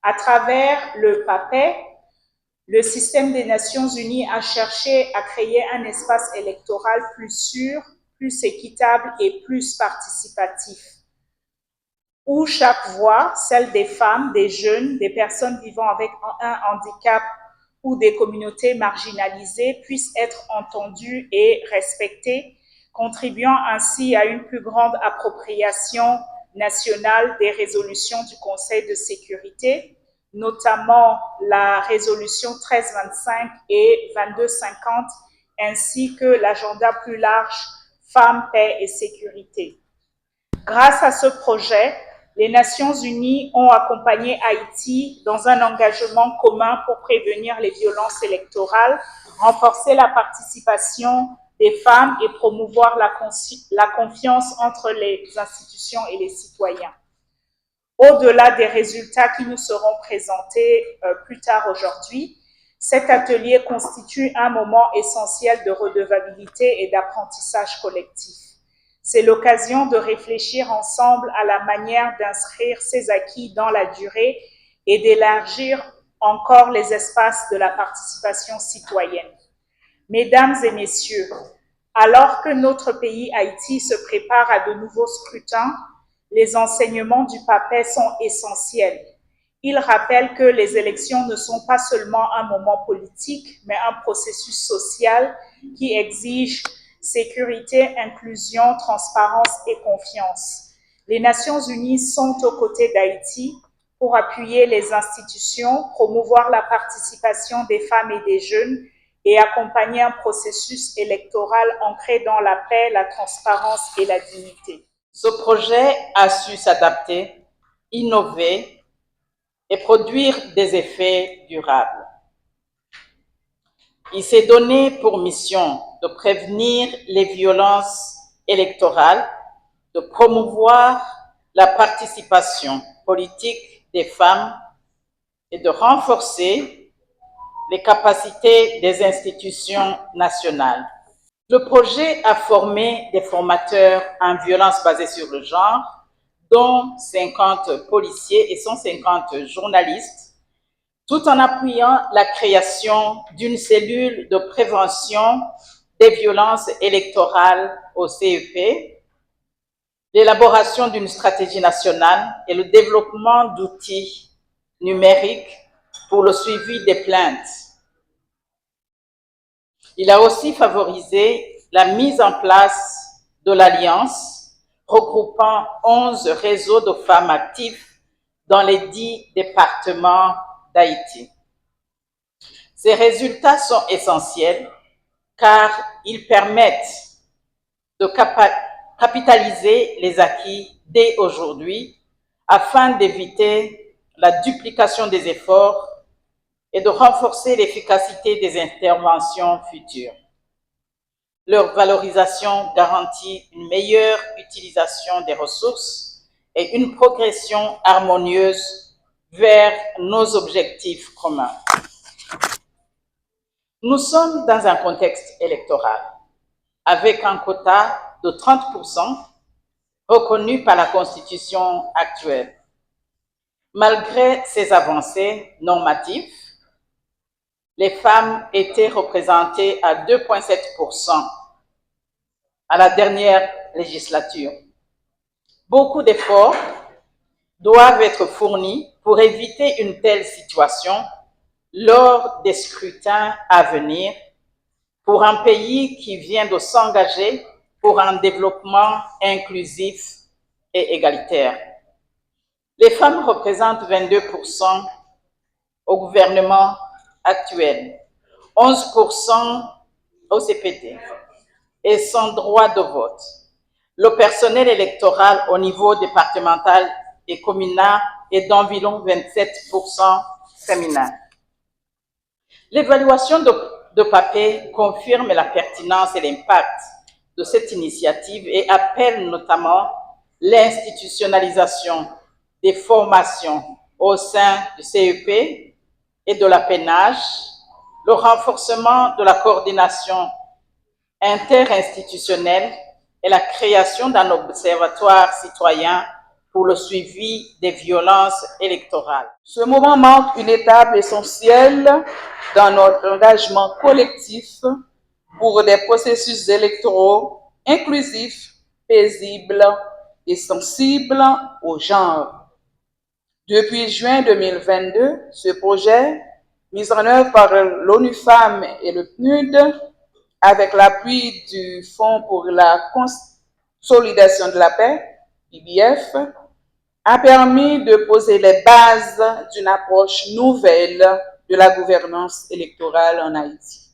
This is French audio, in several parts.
À travers le PAPE, le système des Nations Unies a cherché à créer un espace électoral plus sûr, plus équitable et plus participatif, où chaque voix, celle des femmes, des jeunes, des personnes vivant avec un handicap ou des communautés marginalisées puisse être entendue et respectée, contribuant ainsi à une plus grande appropriation nationale des résolutions du Conseil de sécurité, notamment la résolution 1325 et 2250, ainsi que l'agenda plus large Femmes, paix et sécurité. Grâce à ce projet, les Nations Unies ont accompagné Haïti dans un engagement commun pour prévenir les violences électorales, renforcer la participation des femmes et promouvoir la confiance entre les institutions et les citoyens. Au-delà des résultats qui nous seront présentés plus tard aujourd'hui, cet atelier constitue un moment essentiel de redevabilité et d'apprentissage collectif. C'est l'occasion de réfléchir ensemble à la manière d'inscrire ces acquis dans la durée et d'élargir encore les espaces de la participation citoyenne. Mesdames et messieurs, alors que notre pays Haïti se prépare à de nouveaux scrutins, les enseignements du PAPE sont essentiels. Ils rappellent que les élections ne sont pas seulement un moment politique, mais un processus social qui exige sécurité, inclusion, transparence et confiance. Les Nations Unies sont aux côtés d'Haïti pour appuyer les institutions, promouvoir la participation des femmes et des jeunes et accompagner un processus électoral ancré dans la paix, la transparence et la dignité. Ce projet a su s'adapter, innover et produire des effets durables. Il s'est donné pour mission de prévenir les violences électorales, de promouvoir la participation politique des femmes et de renforcer les capacités des institutions nationales. Le projet a formé des formateurs en violence basée sur le genre, dont 50 policiers et 150 journalistes, tout en appuyant la création d'une cellule de prévention des violences électorales au CEP, l'élaboration d'une stratégie nationale et le développement d'outils numériques pour le suivi des plaintes. Il a aussi favorisé la mise en place de l'Alliance, regroupant 11 réseaux de femmes actifs dans les 10 départements d'Haïti. Ces résultats sont essentiels car ils permettent de capitaliser les acquis dès aujourd'hui afin d'éviter la duplication des efforts et de renforcer l'efficacité des interventions futures. Leur valorisation garantit une meilleure utilisation des ressources et une progression harmonieuse vers nos objectifs communs. Nous sommes dans un contexte électoral avec un quota de 30% reconnu par la Constitution actuelle. Malgré ces avancées normatives, les femmes étaient représentées à 2,7% à la dernière législature. Beaucoup d'efforts doivent être fournis pour éviter une telle situation lors des scrutins à venir pour un pays qui vient de s'engager pour un développement inclusif et égalitaire. Les femmes représentent 22% au gouvernement actuel, 11% au CPT et sans droit de vote. Le personnel électoral au niveau départemental et communal est d'environ 27% féminin. L'évaluation de PAPE confirme la pertinence et l'impact de cette initiative et appelle notamment l'institutionnalisation des formations au sein du CEP et de l'APENAGE, le renforcement de la coordination interinstitutionnelle et la création d'un observatoire citoyen pour le suivi des violences électorales. Ce moment marque une étape essentielle dans notre engagement collectif pour des processus électoraux inclusifs, paisibles et sensibles au genre. Depuis juin 2022, ce projet, mis en œuvre par l'ONU Femmes et le PNUD, avec l'appui du Fonds pour la consolidation de la paix, PBF, a permis de poser les bases d'une approche nouvelle de la gouvernance électorale en Haïti.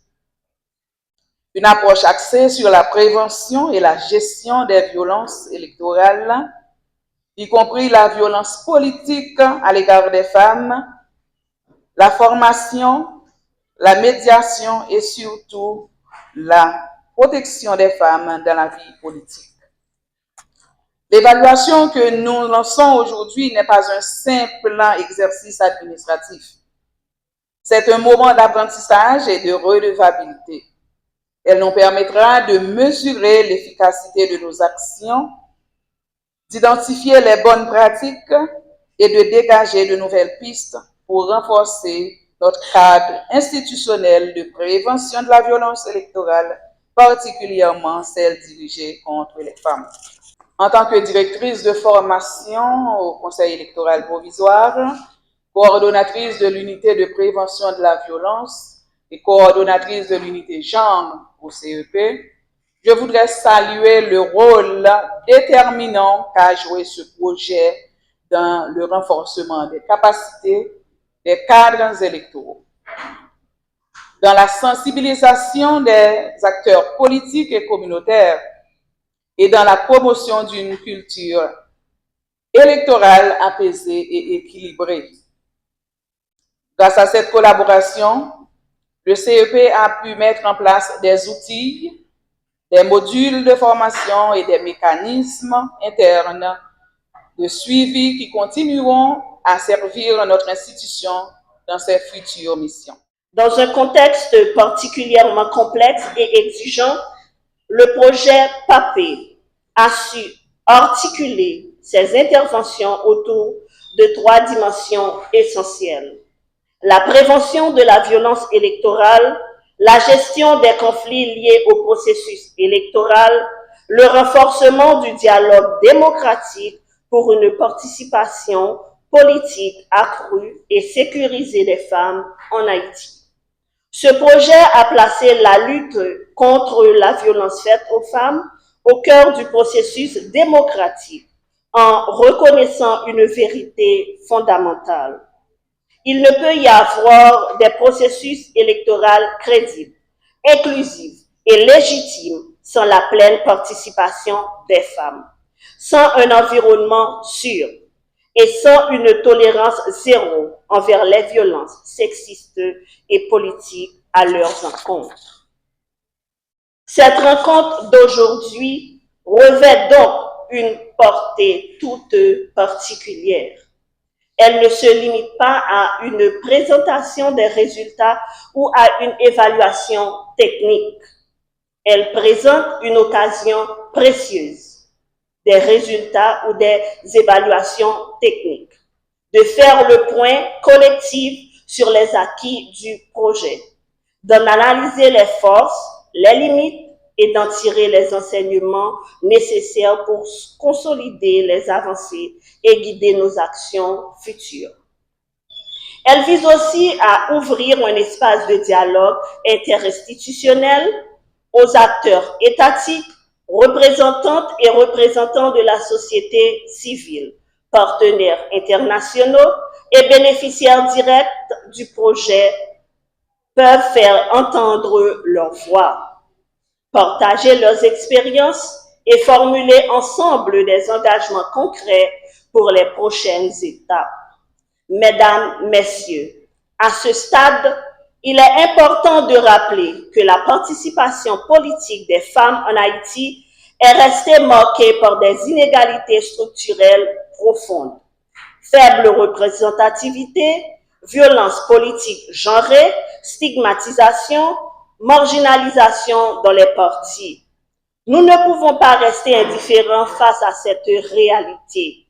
Une approche axée sur la prévention et la gestion des violences électorales, y compris la violence politique à l'égard des femmes, la formation, la médiation et surtout la protection des femmes dans la vie politique. L'évaluation que nous lançons aujourd'hui n'est pas un simple exercice administratif. C'est un moment d'apprentissage et de redevabilité. Elle nous permettra de mesurer l'efficacité de nos actions, d'identifier les bonnes pratiques et de dégager de nouvelles pistes pour renforcer notre cadre institutionnel de prévention de la violence électorale, particulièrement celle dirigée contre les femmes. En tant que directrice de formation au Conseil électoral provisoire, coordonnatrice de l'unité de prévention de la violence et coordonnatrice de l'unité genre au CEP, je voudrais saluer le rôle déterminant qu'a joué ce projet dans le renforcement des capacités des cadres électoraux, dans la sensibilisation des acteurs politiques et communautaires et dans la promotion d'une culture électorale apaisée et équilibrée. Grâce à cette collaboration, le CEP a pu mettre en place des outils, des modules de formation et des mécanismes internes de suivi qui continueront à servir notre institution dans ses futures missions. Dans un contexte particulièrement complexe et exigeant, le projet PAPE a su articuler ses interventions autour de 3 dimensions essentielles. La prévention de la violence électorale, la gestion des conflits liés au processus électoral, le renforcement du dialogue démocratique pour une participation politique accrue et sécurisée des femmes en Haïti. Ce projet a placé la lutte contre la violence faite aux femmes au cœur du processus démocratique en reconnaissant une vérité fondamentale. Il ne peut y avoir des processus électoraux crédibles, inclusifs et légitimes sans la pleine participation des femmes, sans un environnement sûr et sans une tolérance zéro envers les violences sexistes et politiques à leurs encontres. Cette rencontre d'aujourd'hui revêt donc une portée toute particulière. Elle ne se limite pas à une présentation des résultats ou à une évaluation technique. Elle présente une occasion précieuse, des résultats ou des évaluations techniques, de faire le point collectif sur les acquis du projet, d'en analyser les forces, les limites et d'en tirer les enseignements nécessaires pour consolider les avancées et guider nos actions futures. Elle vise aussi à ouvrir un espace de dialogue interinstitutionnel aux acteurs étatiques, représentantes et représentants de la société civile, partenaires internationaux et bénéficiaires directs du projet peuvent faire entendre leur voix, partager leurs expériences et formuler ensemble des engagements concrets pour les prochaines étapes. Mesdames, Messieurs, à ce stade, il est important de rappeler que la participation politique des femmes en Haïti est restée marquée par des inégalités structurelles profondes, faible représentativité, violence politique genrée, stigmatisation, marginalisation dans les partis. Nous ne pouvons pas rester indifférents face à cette réalité.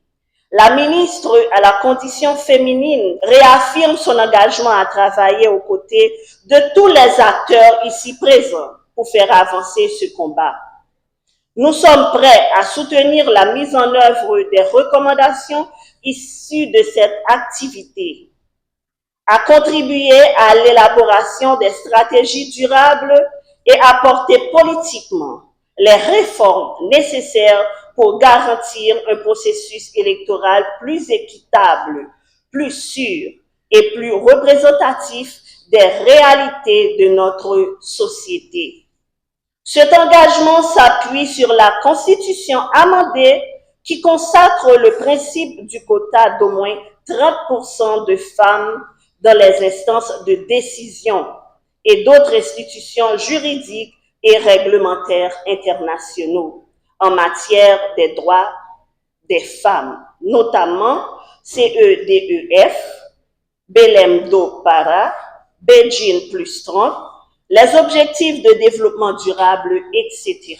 La ministre à la condition féminine réaffirme son engagement à travailler aux côtés de tous les acteurs ici présents pour faire avancer ce combat. Nous sommes prêts à soutenir la mise en œuvre des recommandations issues de cette activité, à contribuer à l'élaboration des stratégies durables et à porter politiquement les réformes nécessaires pour garantir un processus électoral plus équitable, plus sûr et plus représentatif des réalités de notre société. Cet engagement s'appuie sur la Constitution amendée qui consacre le principe du quota d'au moins 30% de femmes dans les instances de décision et d'autres institutions juridiques et réglementaires internationaux en matière des droits des femmes, notamment CEDEF, Belém-do Beijing plus 30, les objectifs de développement durable, etc.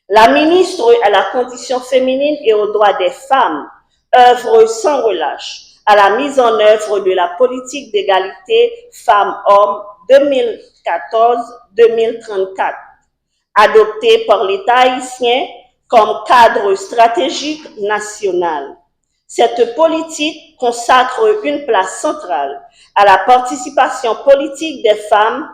La ministre à la condition féminine et aux droits des femmes œuvre sans relâche à la mise en œuvre de la politique d'égalité femmes-hommes 2014-2034, adoptée par l'État haïtien comme cadre stratégique national. Cette politique consacre une place centrale à la participation politique des femmes,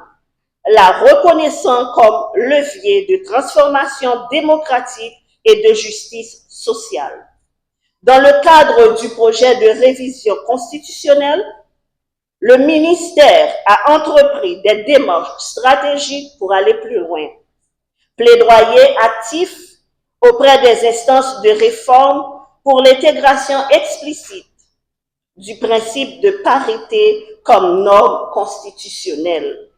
la reconnaissant comme levier de transformation démocratique et de justice sociale. Dans le cadre du projet de révision constitutionnelle, le ministère a entrepris des démarches stratégiques pour aller plus loin. Plaidoyer actif auprès des instances de réforme pour l'intégration explicite du principe de parité comme norme constitutionnelle.